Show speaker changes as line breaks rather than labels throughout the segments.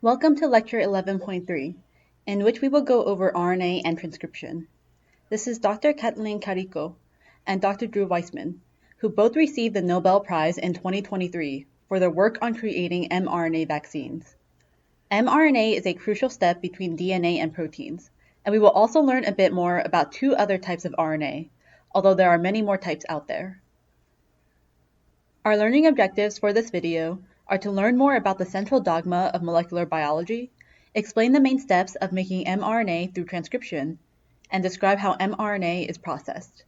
Welcome to Lecture 11.3, in which we will go over RNA and transcription. This is Dr. Kathleen Carico and Dr. Drew Weissman, who both received the Nobel Prize in 2023 for their work on creating mRNA vaccines. mRNA is a crucial step between DNA and proteins, and we will also learn a bit more about two other types of RNA, although there are many more types out there. Our learning objectives for this video are to learn more about the central dogma of molecular biology, explain the main steps of making mRNA through transcription, and describe how mRNA is processed.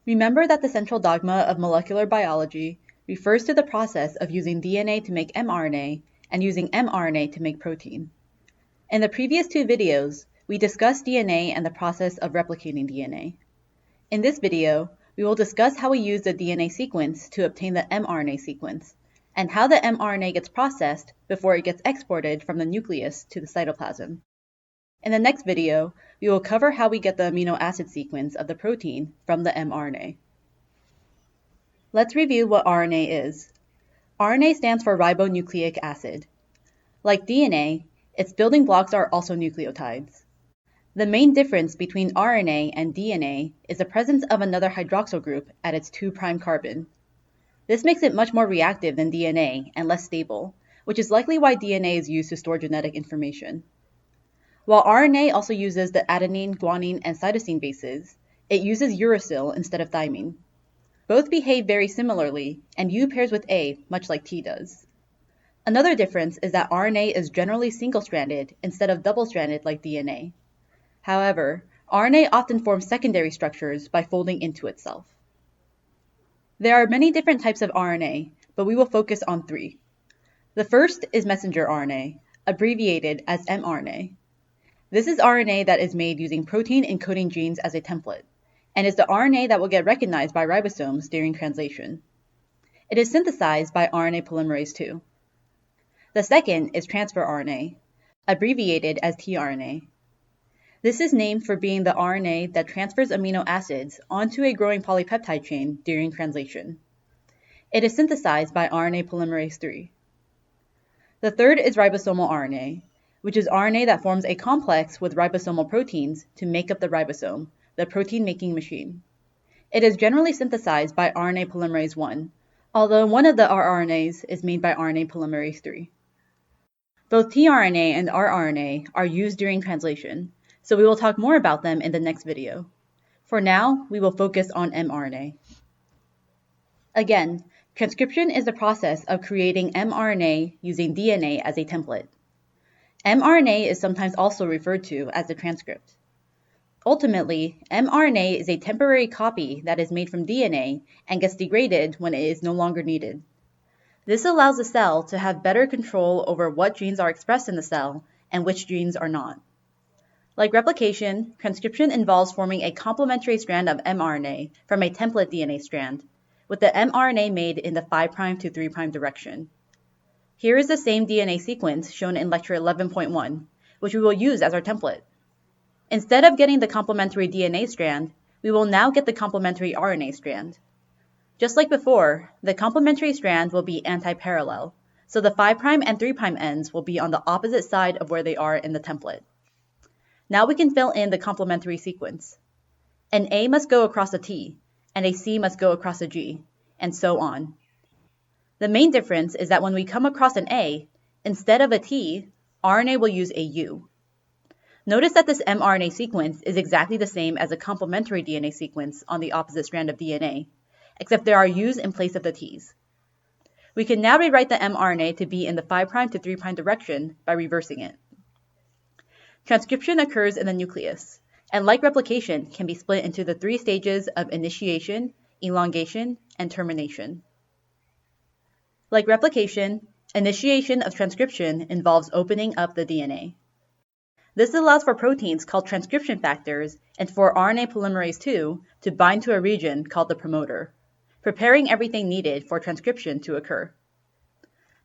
Remember that the central dogma of molecular biology refers to the process of using DNA to make mRNA and using mRNA to make protein. In the previous two videos, we discussed DNA and the process of replicating DNA. In this video, we will discuss how we use the DNA sequence to obtain the mRNA sequence, and how the mRNA gets processed before it gets exported from the nucleus to the cytoplasm. In the next video, we will cover how we get the amino acid sequence of the protein from the mRNA. Let's review what RNA is. RNA stands for ribonucleic acid. Like DNA, its building blocks are also nucleotides. The main difference between RNA and DNA is the presence of another hydroxyl group at its 2' carbon. This makes it much more reactive than DNA and less stable, which is likely why DNA is used to store genetic information. While RNA also uses the adenine, guanine, and cytosine bases, it uses uracil instead of thymine. Both behave very similarly, and U pairs with A much like T does. Another difference is that RNA is generally single-stranded instead of double-stranded like DNA. However, RNA often forms secondary structures by folding into itself. There are many different types of RNA, but we will focus on three. The first is messenger RNA, abbreviated as mRNA. This is RNA that is made using protein encoding genes as a template, and is the RNA that will get recognized by ribosomes during translation. It is synthesized by RNA polymerase II. The second is transfer RNA, abbreviated as tRNA. This is named for being the RNA that transfers amino acids onto a growing polypeptide chain during translation. It is synthesized by RNA polymerase III. The third is ribosomal RNA, which is RNA that forms a complex with ribosomal proteins to make up the ribosome, the protein-making machine. It is generally synthesized by RNA polymerase I, although one of the rRNAs is made by RNA polymerase III. Both tRNA and rRNA are used during translation, so we will talk more about them in the next video. For now, we will focus on mRNA. Again, transcription is the process of creating mRNA using DNA as a template. mRNA is sometimes also referred to as the transcript. Ultimately, mRNA is a temporary copy that is made from DNA and gets degraded when it is no longer needed. This allows the cell to have better control over what genes are expressed in the cell and which genes are not. Like replication, transcription involves forming a complementary strand of mRNA from a template DNA strand, with the mRNA made in the 5' to 3' direction. Here is the same DNA sequence shown in Lecture 11.1, which we will use as our template. Instead of getting the complementary DNA strand, we will now get the complementary RNA strand. Just like before, the complementary strand will be anti-parallel, so the 5' and 3' ends will be on the opposite side of where they are in the template. Now we can fill in the complementary sequence. An A must go across a T, and a C must go across a G, and so on. The main difference is that when we come across an A, instead of a T, RNA will use a U. Notice that this mRNA sequence is exactly the same as a complementary DNA sequence on the opposite strand of DNA, except there are U's in place of the T's. We can now rewrite the mRNA to be in the 5' to 3' direction by reversing it. Transcription occurs in the nucleus, and like replication, can be split into the 3 stages of initiation, elongation, and termination. Like replication, initiation of transcription involves opening up the DNA. This allows for proteins called transcription factors and for RNA polymerase II to bind to a region called the promoter, preparing everything needed for transcription to occur.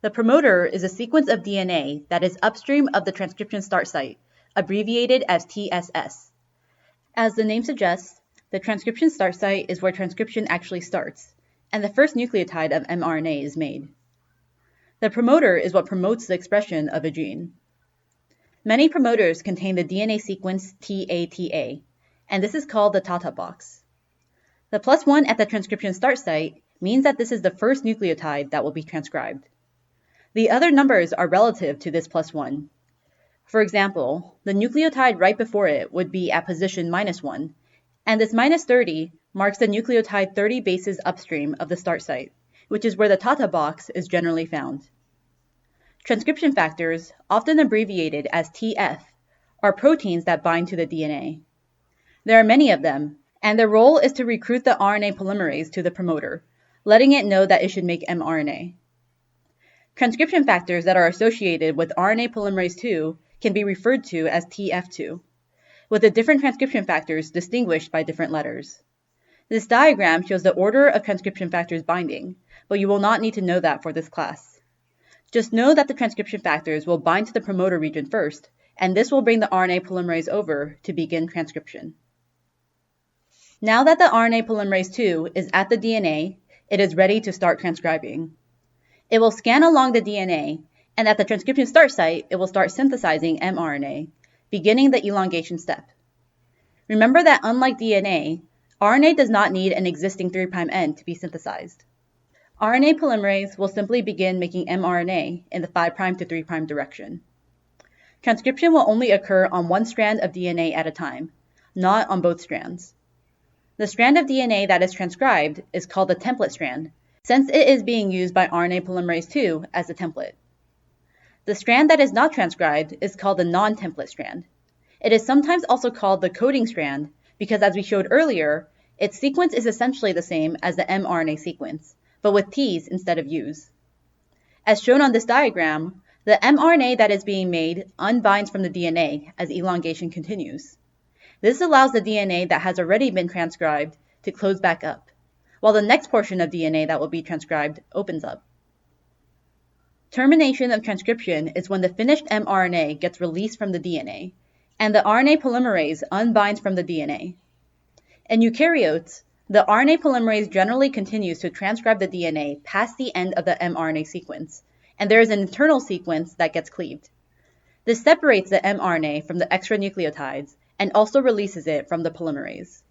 The promoter is a sequence of DNA that is upstream of the transcription start site, abbreviated as TSS. As the name suggests, the transcription start site is where transcription actually starts, and the first nucleotide of mRNA is made. The promoter is what promotes the expression of a gene. Many promoters contain the DNA sequence TATA, and this is called the TATA box. The +1 at the transcription start site means that this is the first nucleotide that will be transcribed. The other numbers are relative to this +1. For example, the nucleotide right before it would be at position -1, and this -30 marks the nucleotide 30 bases upstream of the start site, which is where the TATA box is generally found. Transcription factors, often abbreviated as TF, are proteins that bind to the DNA. There are many of them, and their role is to recruit the RNA polymerase to the promoter, letting it know that it should make mRNA. Transcription factors that are associated with RNA polymerase II can be referred to as TF2, with the different transcription factors distinguished by different letters. This diagram shows the order of transcription factors binding, but you will not need to know that for this class. Just know that the transcription factors will bind to the promoter region first, and this will bring the RNA polymerase over to begin transcription. Now that the RNA polymerase II is at the DNA, it is ready to start transcribing. It will scan along the DNA, and at the transcription start site, it will start synthesizing mRNA, beginning the elongation step. Remember that unlike DNA, RNA does not need an existing 3' end to be synthesized. RNA polymerase will simply begin making mRNA in the 5' to 3' direction. Transcription will only occur on one strand of DNA at a time, not on both strands. The strand of DNA that is transcribed is called the template strand, since it is being used by RNA polymerase II as a template. The strand that is not transcribed is called the non-template strand. It is sometimes also called the coding strand because, as we showed earlier, its sequence is essentially the same as the mRNA sequence, but with T's instead of U's. As shown on this diagram, the mRNA that is being made unbinds from the DNA as elongation continues. This allows the DNA that has already been transcribed to close back up, while the next portion of DNA that will be transcribed opens up. Termination of transcription is when the finished mRNA gets released from the DNA, and the RNA polymerase unbinds from the DNA. In eukaryotes, the RNA polymerase generally continues to transcribe the DNA past the end of the mRNA sequence, and there is an internal sequence that gets cleaved. This separates the mRNA from the extra nucleotides and also releases it from the polymerase.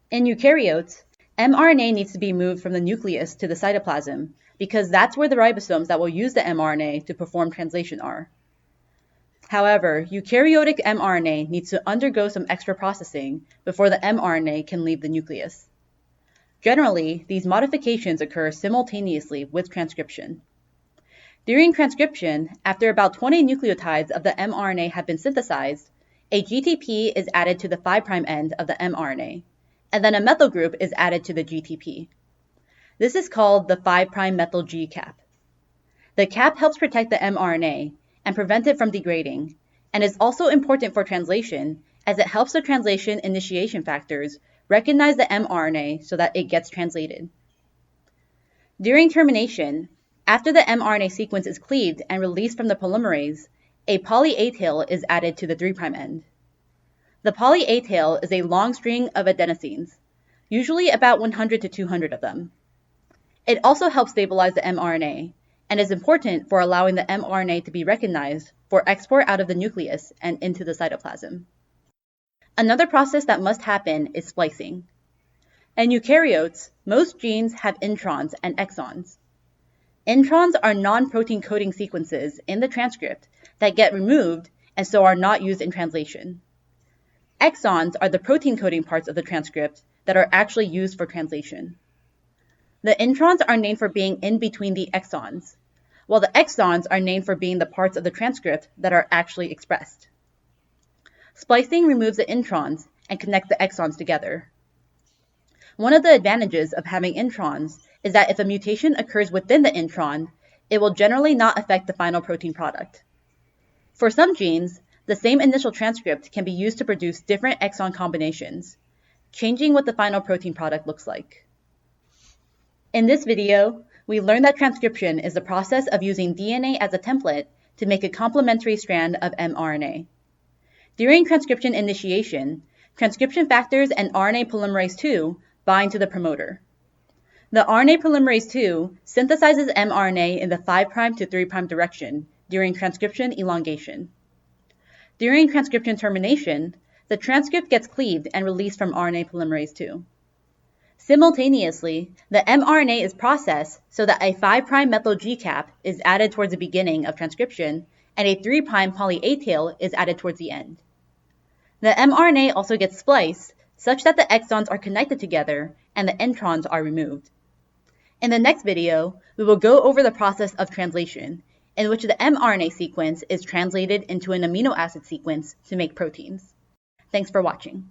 In eukaryotes, mRNA needs to be moved from the nucleus to the cytoplasm because that's where the ribosomes that will use the mRNA to perform translation are. However, eukaryotic mRNA needs to undergo some extra processing before the mRNA can leave the nucleus. Generally, these modifications occur simultaneously with transcription. During transcription, after about 20 nucleotides of the mRNA have been synthesized, a GTP is added to the 5' end of the mRNA, and then a methyl group is added to the GTP. This is called the 5' methyl G cap. The cap helps protect the mRNA and prevent it from degrading, and is also important for translation as it helps the translation initiation factors recognize the mRNA so that it gets translated. During termination, after the mRNA sequence is cleaved and released from the polymerase, a poly-A tail is added to the 3' end. The poly-A tail is a long string of adenosines, usually about 100 to 200 of them. It also helps stabilize the mRNA, and is important for allowing the mRNA to be recognized for export out of the nucleus and into the cytoplasm. Another process that must happen is splicing. In eukaryotes, most genes have introns and exons. Introns are non-protein coding sequences in the transcript that get removed and so are not used in translation. Exons are the protein coding parts of the transcript that are actually used for translation. The introns are named for being in between the exons, while the exons are named for being the parts of the transcript that are actually expressed. Splicing removes the introns and connects the exons together. One of the advantages of having introns is that if a mutation occurs within the intron, it will generally not affect the final protein product. For some genes, the same initial transcript can be used to produce different exon combinations, changing what the final protein product looks like. In this video, we learned that transcription is the process of using DNA as a template to make a complementary strand of mRNA. During transcription initiation, transcription factors and RNA polymerase II bind to the promoter. The RNA polymerase II synthesizes mRNA in the 5' to 3' direction during transcription elongation. During transcription termination, the transcript gets cleaved and released from RNA polymerase II. Simultaneously, the mRNA is processed so that a 5' methyl G cap is added towards the beginning of transcription and a 3' poly A tail is added towards the end. The mRNA also gets spliced such that the exons are connected together and the introns are removed. In the next video, we will go over the process of translation, in which the mRNA sequence is translated into an amino acid sequence to make proteins. Thanks for watching.